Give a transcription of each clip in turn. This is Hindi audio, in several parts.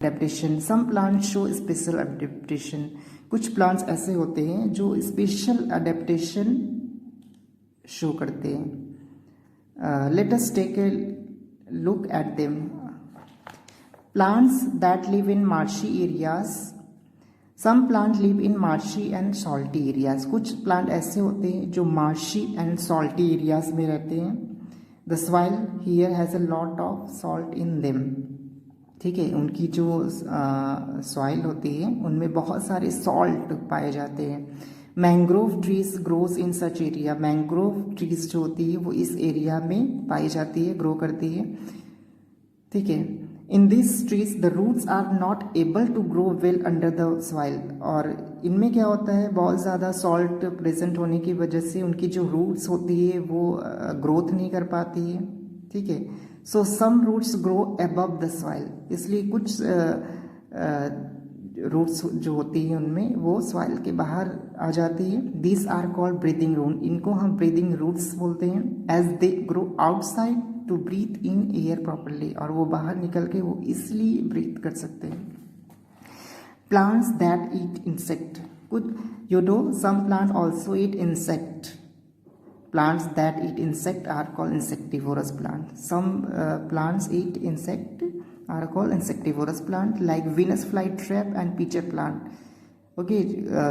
Adaptation, some plant show special adaptation, कुछ प्लांट्स ऐसे होते हैं जो स्पेशल एडेप्टेशन शो करते हैं। Let us take a look at them. Plants that live in marshy areas, some plant live in marshy and salty areas, कुछ प्लांट ऐसे होते हैं जो मार्शी एंड सॉल्टी एरियाज में रहते हैं। The soil here has a lot of salt in them, ठीक है, उनकी जो सॉइल होती है उनमें बहुत सारे सॉल्ट पाए जाते हैं। Mangrove trees grows in such area, mangrove trees जो होती है वो इस एरिया में पाई जाती है, ग्रो करती है, ठीक है। In this trees the roots are not able to grow well under the soil, और इनमें क्या होता है, बहुत ज़्यादा सॉल्ट प्रेजेंट होने की वजह से उनकी जो रूट्स होती है वो ग्रोथ नहीं कर पाती है, ठीक है। So some roots grow above the soil, इसलिए कुछ रूट्स जो होती है उनमें वो सॉइल के बाहर आ जाती है। These are called breathing root, इनको हम ब्रीदिंग रूट्स बोलते हैं। As they grow outside to breathe in air properly, और वो बाहर निकल के वो इसलिए ब्रीथ कर सकते हैं। प्लांट्स दैट ईट इंसेक्ट, कुछ you know some plant also eat insect, plants that eat insect are called insectivorous plant. Some plants eat insect are called insectivorous plant, like Venus flytrap and pitcher plant. Okay,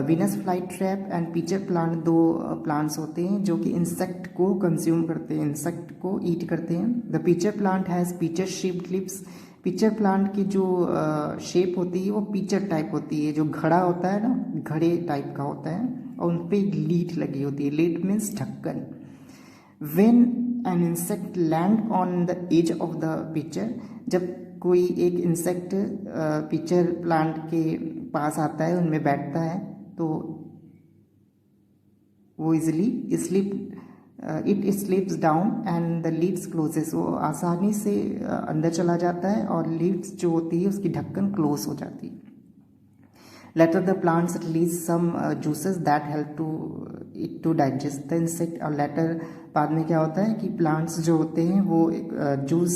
Venus flytrap and pitcher plant दो plants होते हैं जो कि insect को consume करते हैं, insect को eat करते हैं। The pitcher plant has pitcher shaped leaves. pitcher plant की जो shape होती है वो pitcher type होती है, जो घड़ा होता है ना, घड़े type का होता है, और उन पर लीड लगी होती है। लीड मीन्स ढक्कन। When an insect land on the edge of the pitcher, जब कोई एक इंसेक्ट पिक्चर प्लांट के पास आता है, उनमें बैठता है, तो वो easily slip it slips down and the lids closes, वो आसानी से अंदर चला जाता है और लीड्स जो होती है उसकी ढक्कन क्लोज हो जाती है। Later the plants release some juices that help to it to digest the insect, और later बाद में क्या होता है कि प्लांट्स जो होते हैं वो जूस,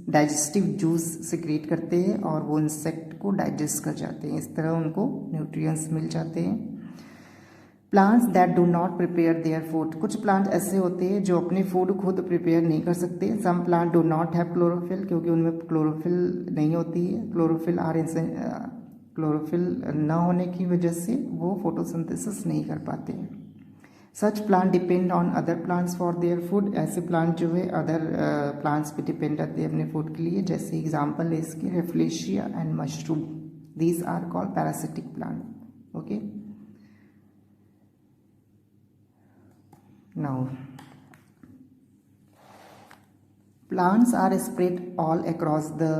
डाइजेस्टिव जूस सिक्रेट करते हैं और वो इंसेक्ट को डाइजेस्ट कर जाते हैं, इस तरह उनको न्यूट्रिएंट्स मिल जाते हैं। Plants that do not prepare their food, कुछ प्लांट ऐसे होते हैं जो अपने फूड खुद प्रिपेयर नहीं कर सकते। Some plant do not have chlorophyll, क्योंकि उनमें क्लोरोफिल नहीं होती है। क्लोरोफिल न होने की वजह से वो फोटोसिंथेसिस नहीं कर पाते हैं। Such plant depend on other plants for their food, ऐसे प्लांट जो है अदर प्लांट्स पे डिपेंड रहते हैं अपने फूड के लिए, जैसे एग्जांपल है इसके rafflesia and mushroom, these are called parasitic plant. Okay, now plants are spread all across the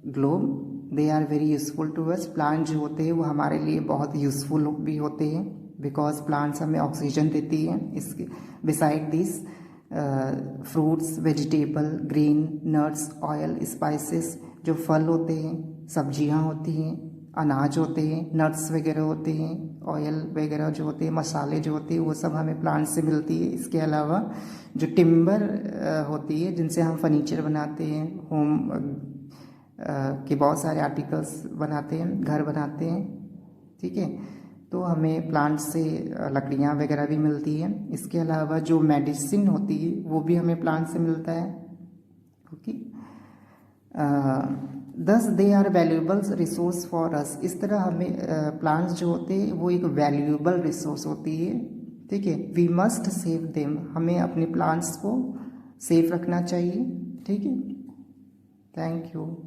globe, they are very useful to us, plant जो होते हैं वो हमारे लिए बहुत यूजफुल भी होते हैं, बिकॉज प्लांट्स हमें ऑक्सीजन देती हैं। इसके beside this fruits, vegetable, grain, nuts, oil, spices, जो फल होते हैं, सब्जियां होती हैं, अनाज होते हैं, नट्स वगैरह होते हैं, ऑयल वगैरह जो होते हैं, मसाले जो होते हैं, वो सब हमें प्लांट से मिलती है। इसके अलावा जो टिम्बर होती है जिनसे हम फर्नीचर बनाते हैं, होम के बहुत सारे आर्टिकल्स बनाते हैं, घर बनाते हैं, ठीक है, तो हमें प्लांट से लकड़ियाँ वगैरह भी मिलती हैं। इसके अलावा जो मेडिसिन होती है वो भी हमें प्लांट से मिलता है। Okay, thus they are valuable resource for us, इस तरह हमें प्लांट्स जो होते हैं वो एक वैल्यूएबल रिसोर्स होती है, ठीक है। वी मस्ट सेव देम, हमें अपने प्लांट्स को सेफ रखना चाहिए, ठीक है। Thank you.